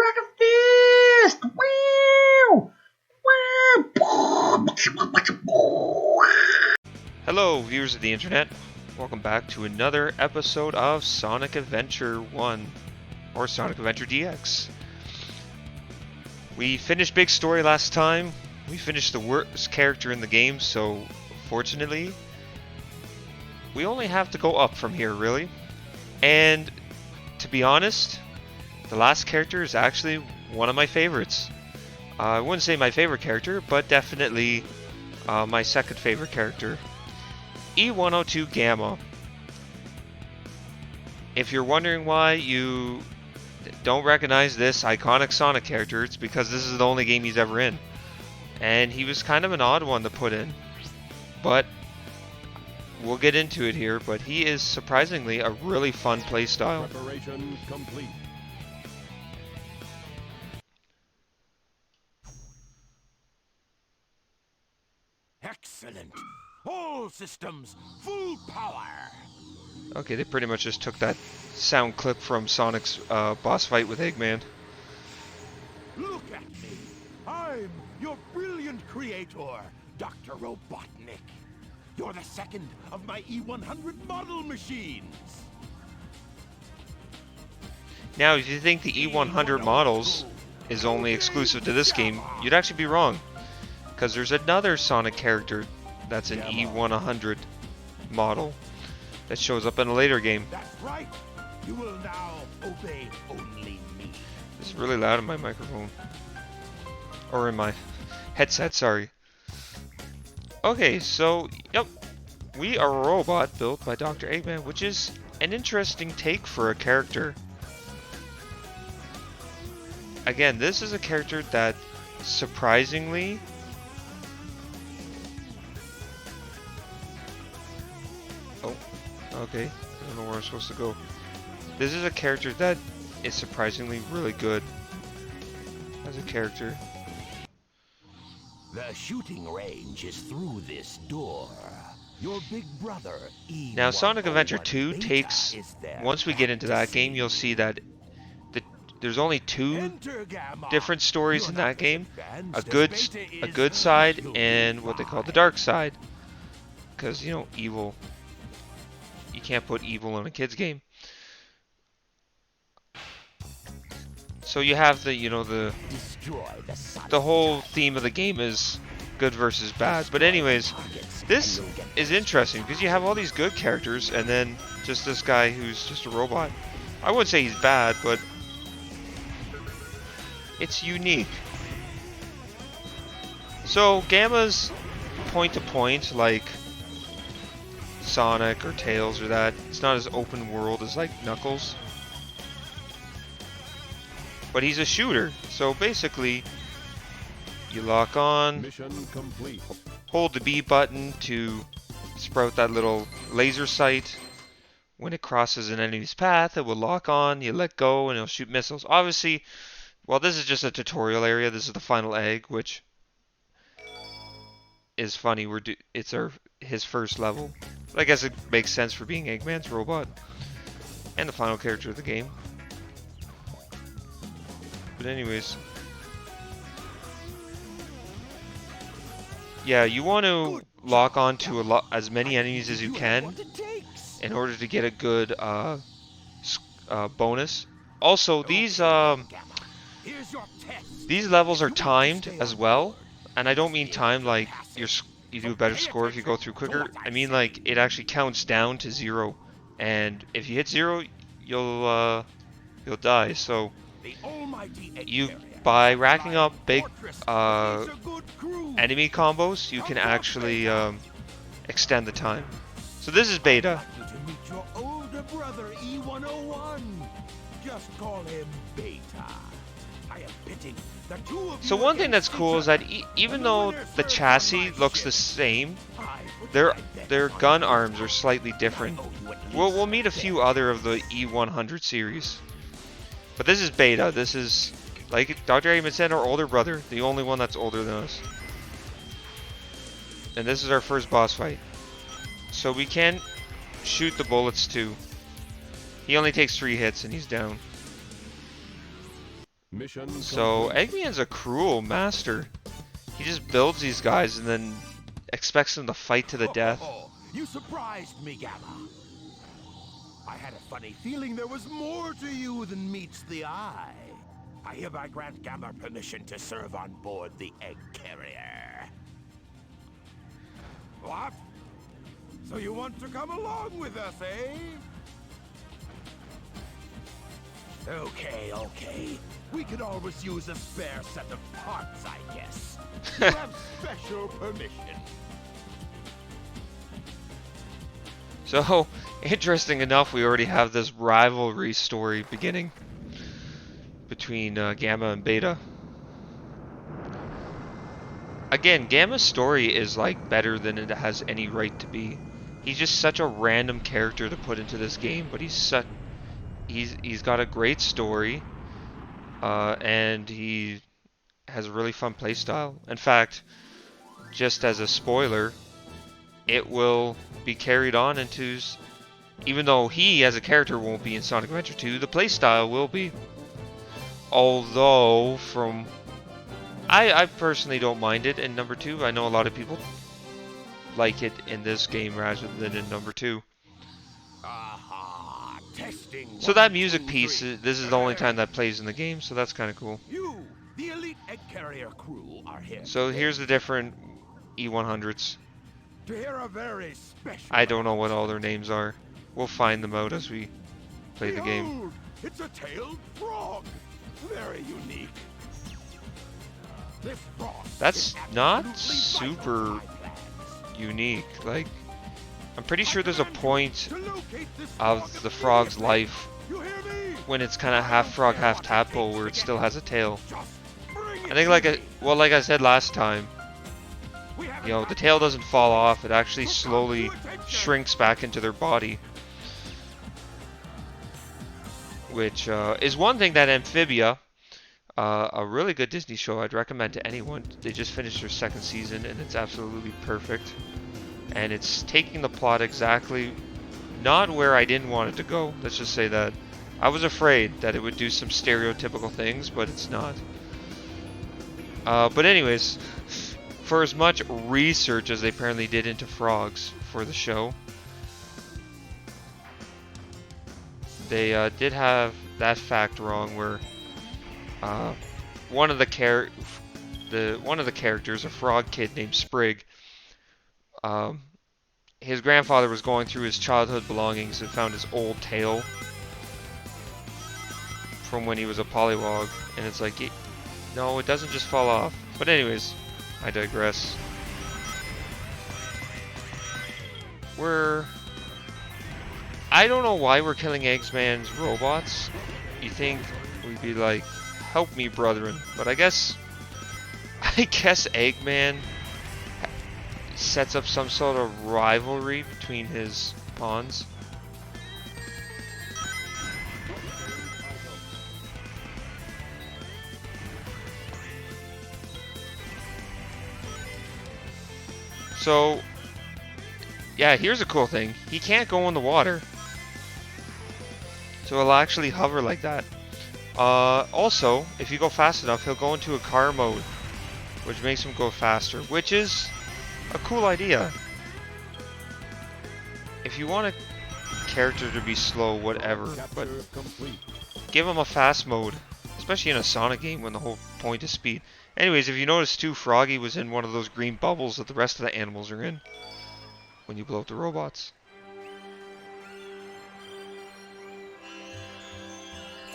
Rocket Fist! Wow! Wow! Hello, viewers of the internet. Welcome back to another episode of Sonic Adventure 1, or Sonic Adventure DX. We finished Big Story last time. We finished the worst character in the game, so fortunately, we only have to go up from here, really. And to be honest, the last character is actually one of my favorites. I wouldn't say my favorite character, but definitely my second favorite character. E-102 Gamma. If you're wondering why you don't recognize this iconic Sonic character, it's because this is the only game he's ever in. And he was kind of an odd one to put in. But we'll get into it here, but he is surprisingly a really fun playstyle. Preparation complete. Excellent. All systems full power. Okay, they pretty much just took that sound clip from Sonic's boss fight with Eggman. Look at me. I'm your brilliant creator, Dr. Robotnik. You're the second of my E-100 model machines. Now, if you think the E-100 models is only exclusive to this game, you'd actually be wrong. Because there's another Sonic character that's an E-100 model that shows up in a later game. That's right. You will now obey only me. It's really loud in my microphone. Or in my headset, sorry. Okay, so, yep. We are a robot built by Dr. Eggman, which is an interesting take for a character. Again, this is a character that surprisingly okay, I don't know where I'm supposed to go. This is a character that is surprisingly really good as a character. The shooting range is through this door. Your big brother, E-101 Now, Sonic Adventure 2 Beta takes, is there. once we get into that game, you'll see that there's only two Enter, Gamma. different stories You're in not that as game. advanced A as Beta is, good but side you'll and be what they call the fine. dark side. Because, you know, evil. You can't put evil in a kid's game. So you have the, you know, the whole theme of the game is good versus bad. But anyways, this is interesting because you have all these good characters and then just this guy who's just a robot. I wouldn't say he's bad, but it's unique. So Gamma's point to point like Sonic or Tails or that. It's not as open world as like Knuckles. But he's a shooter, so basically you lock on, Mission complete. hold the B button to sprout that little laser sight. When it crosses an enemy's path, it will lock on, you let go, and it'll shoot missiles. Obviously, well, this is just a tutorial area. This is the final egg, which is funny. It's his first level. But I guess it makes sense for being Eggman's robot and the final character of the game. But anyways, yeah, you want to lock on to as many enemies as you can in order to get a good bonus. Also, these levels are timed as well, and I don't mean timed like you do a better score if you go through quicker. I mean like it actually counts down to 0, and if you hit 0, you'll die. So by racking up big enemy combos, you can actually extend the time. So this is beta. To meet your older brother, E-101. Just call him Beta. I am pitting the two of So you one thing that's against cool is each that other. even The though winner the serves chassis on my looks ship. the same, I would their bet their on gun my arms are brother. slightly different. I owe you at We'll least meet a few other of the E-100 series, but this is beta. This is, like Dr. Eggman said, our older brother, the only one that's older than us. And this is our first boss fight. So we can shoot the bullets too. He only takes 3 hits and he's down. Mission So complete. Eggman's a cruel master. He just builds these guys and then expects them to fight to the death. Oh, you surprised me, Gamma. I had a funny feeling there was more to you than meets the eye. I hereby grant Gamma permission to serve on board the egg carrier. What? So you want to come along with us, eh? Okay. We could always use a spare set of parts, I guess. You have special permission. So, interesting enough, we already have this rivalry story beginning between Gamma and Beta. Again, Gamma's story is like better than it has any right to be. He's just such a random character to put into this game, but he's got a great story, and he has a really fun playstyle. In fact, just as a spoiler, it will be carried on into, even though he as a character won't be in Sonic Adventure 2, the playstyle will be. Although, I personally don't mind it in number 2. I know a lot of people like it in this game rather than in number 2. Aha, testing. So that music piece, this is the only time that plays in the game, so that's kind of cool. You, the elite egg carrier crew, are here. So here's the different E-100s. To hear a very special. I don't know what all their names are. We'll find them out as we play the game. Behold, it's a tailed frog. Very unique. This frog That's is not absolutely super vital to my plans. unique. Like, I'm pretty sure there's a point To locate this of frog the frog's immediately. life You hear me? when it's kind of half frog, half tadpole, where it still has a tail. Just bring I think like it like I said last time, We haven't you know, got the tail doesn't fall off. It actually So slowly come to attention. shrinks back into their body. Which is one thing that Amphibia, a really good Disney show I'd recommend to anyone. They just finished their 2nd season and it's absolutely perfect. And it's taking the plot exactly not where I didn't want it to go. Let's just say that. I was afraid that it would do some stereotypical things, but it's not. But anyways, for as much research as they apparently did into frogs for the show, they did have that fact wrong where one of the characters, a frog kid named Sprig, his grandfather was going through his childhood belongings and found his old tail from when he was a pollywog, and it's like, no, it doesn't just fall off. But anyways, I digress. I don't know why we're killing Eggman's robots. You think we'd be like, help me, brethren. But I guess Eggman sets up some sort of rivalry between his pawns. So, yeah, here's a cool thing. He can't go in the water. So he'll actually hover like that. Also, if you go fast enough, he'll go into a car mode, which makes him go faster, which is a cool idea. If you want a character to be slow, whatever, but give him a fast mode, especially in a Sonic game when the whole point is speed. Anyways, if you notice too, Froggy was in one of those green bubbles that the rest of the animals are in when you blow up the robots.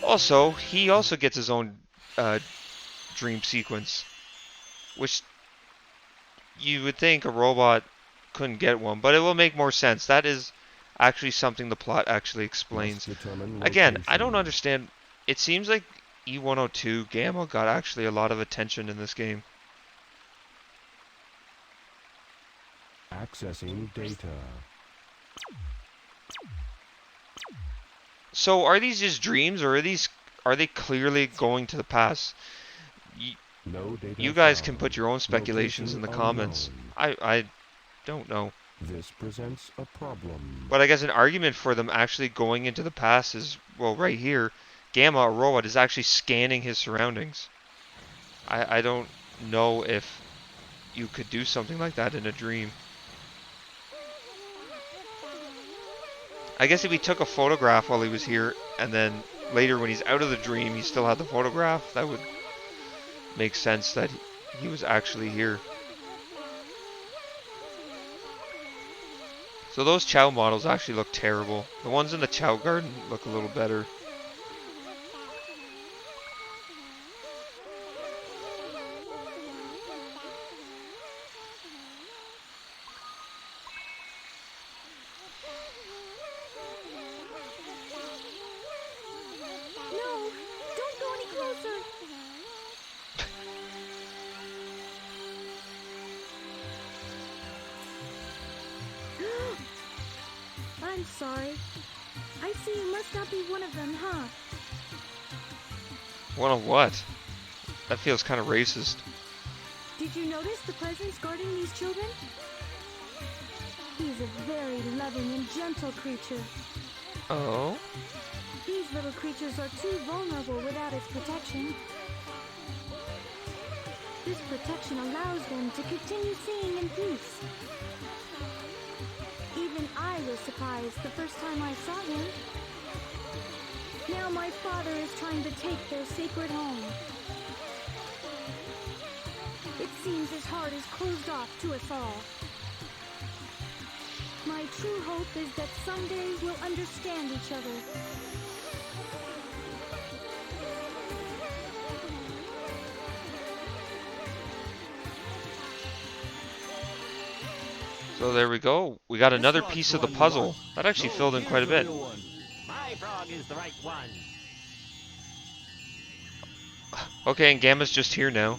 Also, he also gets his own dream sequence, which you would think a robot couldn't get one, but it will make more sense. That is actually something the plot actually explains. Again, I don't understand. It seems like E-102 Gamma got actually a lot of attention in this game. Accessing data. So are these just dreams, or are they clearly going to the past? No data You guys found. can put your own speculations in the Location comments. unknown. I don't know. This presents a problem. But I guess an argument for them actually going into the past is, well, right here. Gamma, a robot, is actually scanning his surroundings. I don't know if you could do something like that in a dream. I guess if he took a photograph while he was here, and then later when he's out of the dream, he still had the photograph, that would make sense that he was actually here. So those Chow models actually look terrible. The ones in the Chow Garden look a little better. No, don't go any closer. I'm sorry. I see you must not be one of them, huh? One of what? That feels kind of racist. Did you notice the presence guarding these children? He's a very loving and gentle creature. Oh? These little creatures are too vulnerable without its protection. This protection allows them to continue seeing in peace. Even I was surprised the first time I saw him. Now my father is trying to take their sacred home. It seems his heart is closed off to us all. My true hope is that someday we'll understand each other. So there we go. We got another piece of the puzzle. That actually filled in quite a bit. My frog is the right one. Okay, and Gamma's just here now.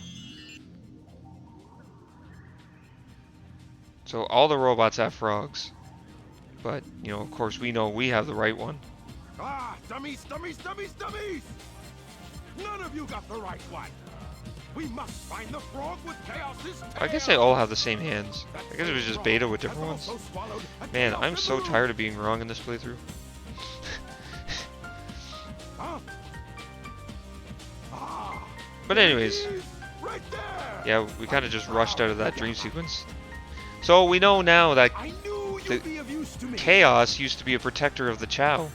So all the robots have frogs. But, you know, of course we know we have the right one. Ah, dummies, dummies, dummies, dummies! None of you got the right one. We must find the frog with Chaos's tail. I guess they all have the same hands. I guess it was just Beta with different ones. Man, I'm so tired of being wrong in this playthrough. Huh? Ah, But anyways, right there. yeah, we kind of just rushed out of that dream sequence. So we know now that I knew the you'd be of use to me. Chaos used to be a protector of the Chow.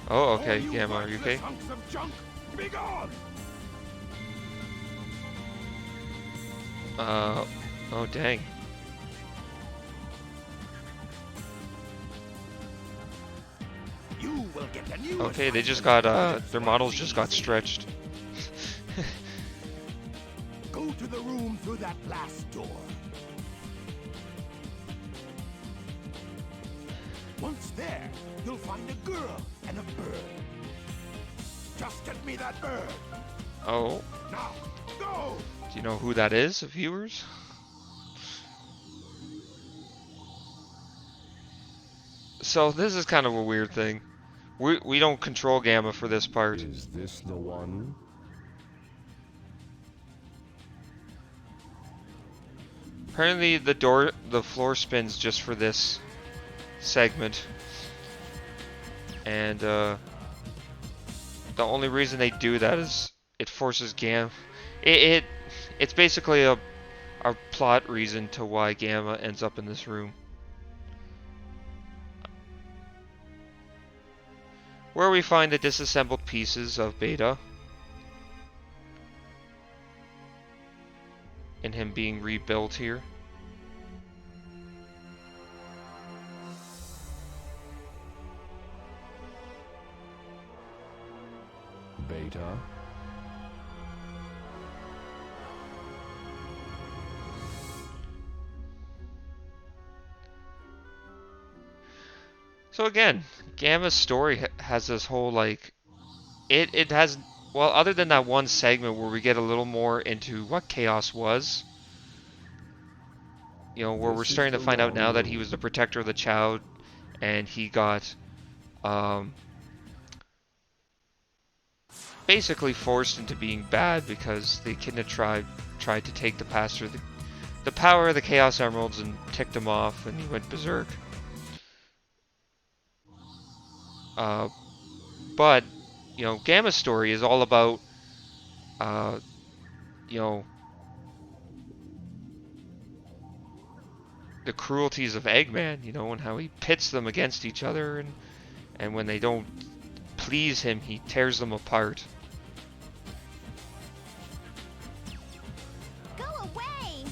Oh, okay, All you Gamma, are you okay? worthless hunks of junk, be gone. Oh dang. You will get a new Okay, they just assignment got, just their like models just got these. stretched. Go to the room through that last door. Once there, you'll find a girl and a bird. Just get me that bird. Oh, Now, go! do you know who that is, viewers? So this is kind of a weird thing. We don't control Gamma for this part. Is this the one? Apparently the floor spins just for this segment. And the only reason they do that is it forces Gamma. It's basically a plot reason to why Gamma ends up in this room. Where we find the disassembled pieces of Beta. And him being rebuilt here. Beta. So again, Gamma's story has this whole like, it has, well, other than that one segment where we get a little more into what Chaos was, you know, where we're starting to find out now that he was the protector of the Chow, and he got basically forced into being bad because the Echidna tribe tried to take the power of the Chaos Emeralds and ticked him off, and he went berserk. But you know, Gamma's story is all about, you know, the cruelties of Eggman, you know, and how he pits them against each other, and when they don't please him, he tears them apart. Go away!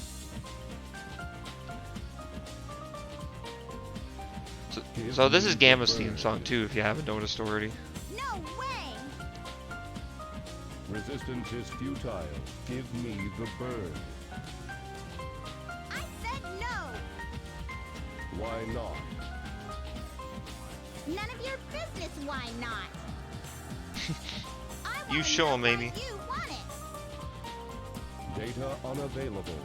So this is Gamma's theme song too, if you haven't noticed already. No way! Resistance is futile. Give me the bird. I said no! Why not? None of your business, why not? I You wanna show know 'em, why Amy. You want it. Data unavailable.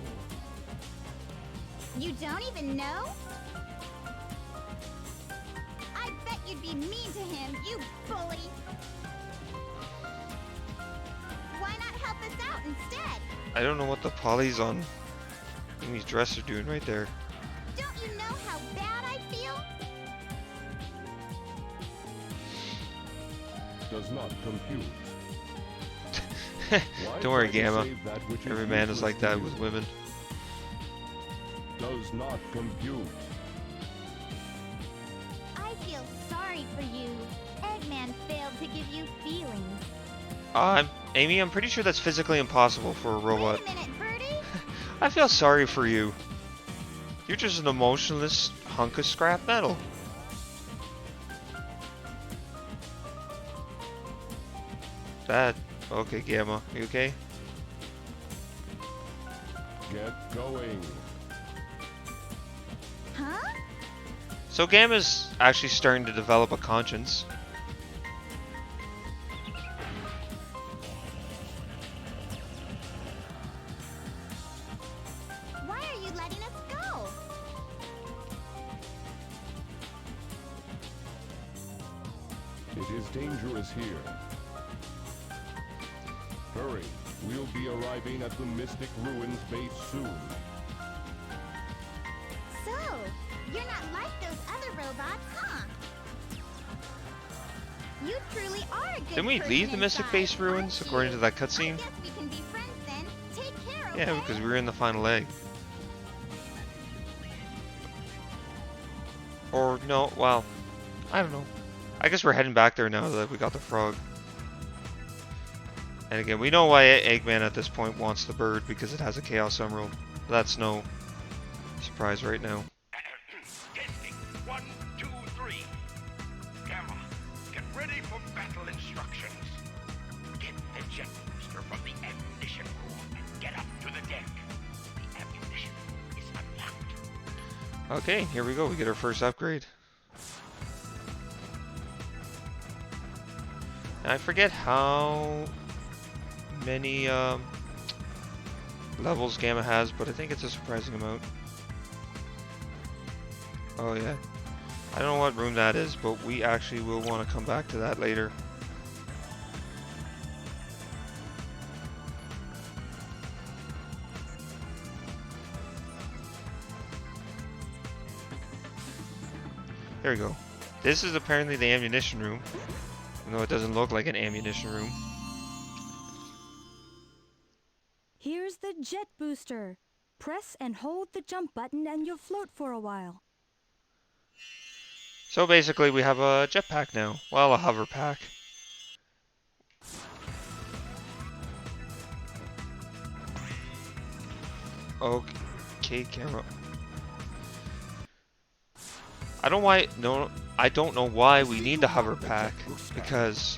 You don't even know? I bet you'd be mean to him, you bully! Why not help us out instead? I don't know what the polys on Amy's dress are doing right there. Don't you know how bad I feel? Does not compute. Why Don't worry, try to Gamma. save that which is Every man is useless like to that you? with women. Does not compute. I feel sorry for you. Eggman failed to give you feelings. Amy, I'm pretty sure that's physically impossible for a robot. Wait a minute, Birdie. I feel sorry for you. You're just an emotionless hunk of scrap metal. That... Okay, Gamma. You okay? Get going. Huh? So Gamma's actually starting to develop a conscience. Why are you letting us go? It is dangerous here. Hurry. We'll be arriving at the Mystic Ruins base soon. So, you're not like those other robots, huh? You truly are a good Didn't we person leave the Mystic inside, Base ruins aren't according you? to that I cutscene? guess we can be friends then. Take care, okay? Yeah, because we were in the final egg. Or no, well, I don't know. I guess we're heading back there now that we got the frog. And again, we know why Eggman at this point wants the bird, because it has a Chaos Emerald. That's no surprise right now. Testing. 1, 2, 3. Gamma, get ready for battle instructions. Get the jet booster from the ammunition room and get up to the deck. The ammunition is unlocked. Okay, here we go. We get our first upgrade. Now, I forget how many levels Gamma has, but I think it's a surprising amount. Oh yeah. I don't know what room that is, but we actually will want to come back to that later. There we go. This is apparently the ammunition room, even though it doesn't look like an ammunition room. Here's the jet booster. Press and hold the jump button and you'll float for a while. So basically we have a jetpack now. Well, a hover pack. Okay, camera. I don't know why we need the hover pack, because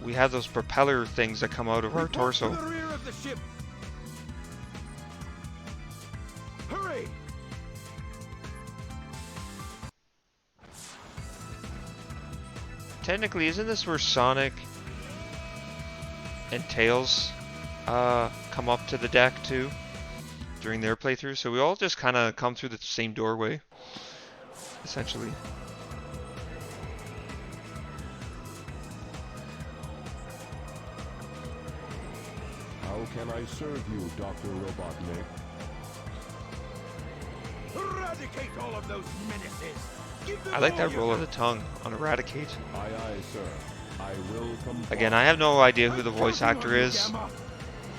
we have those propeller things that come out of our Report torso. to the rear of the ship. Hurry! Technically, isn't this where Sonic and Tails come up to the deck too during their playthrough? So we all just kind of come through the same doorway, essentially. How can I serve you, Dr. Robotnik? Eradicate all of those menaces. Give them I like all that your roll of the tongue on Eradicate. Aye, aye, sir. I will comply. Again, I have no idea who the I'm voice counting actor on you, is Gamma.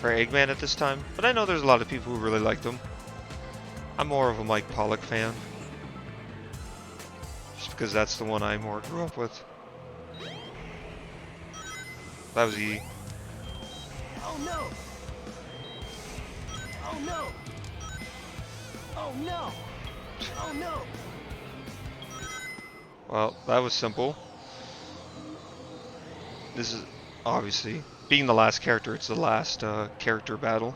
for Eggman at this time, but I know there's a lot of people who really liked him. I'm more of a Mike Pollock fan. Just because that's the one I more grew up with. That was E. Oh no! Oh no! Oh no! Oh no! Well, that was simple. This is obviously, being the last character, it's the last character battle.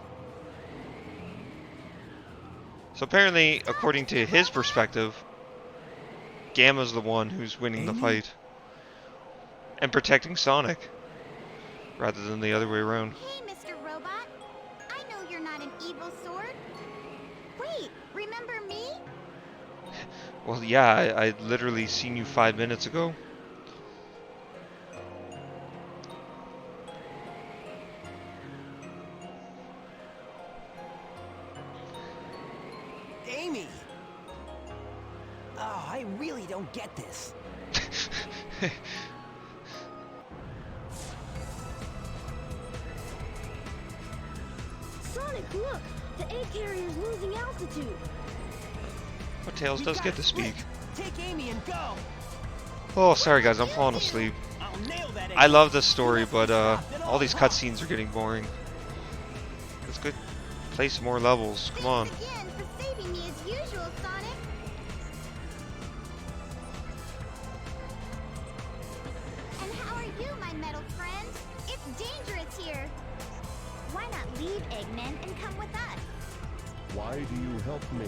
So apparently, according to his perspective, Gamma's the one who's winning the fight. And protecting Sonic. Rather than the other way around. Hey, Mr. Robot. I know you're not an evil sword. Wait, remember me? Well, yeah, I literally seen you 5 minutes ago. Amy! Oh, I really don't get this. Sonic, look! The egg carrier's losing altitude. But Tails does get to speak. Take Amy and go. Oh, sorry guys, I'm falling asleep. I'll nail that. I love this story, but all these cutscenes are getting boring. Let's go play some more levels. Come on. Thanks again for saving me as usual, Sonic. And how are you, my metal friend? It's dangerous here. Why not leave, Eggman, and come with us? Why do you help me?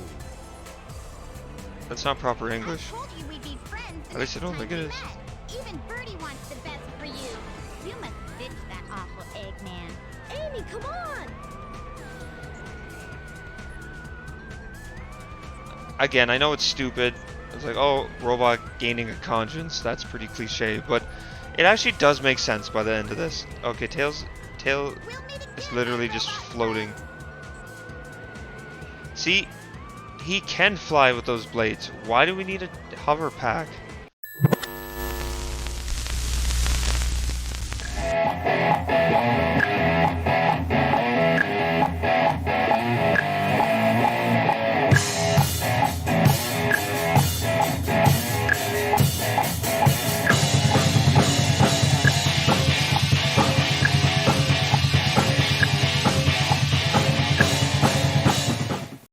That's not proper English. I told you we'd be friends the At least I next don't think time it we is. met. Even Birdie wants the best for you. You must ditch that awful Eggman. Amy, come on! Again, I know it's stupid. It's like, oh, robot gaining a conscience. That's pretty cliche, but it actually does make sense by the end of this. Okay, Tail We'll meet is again, literally my just robot floating. friends. See, he can fly with those blades. Why do we need a hover pack?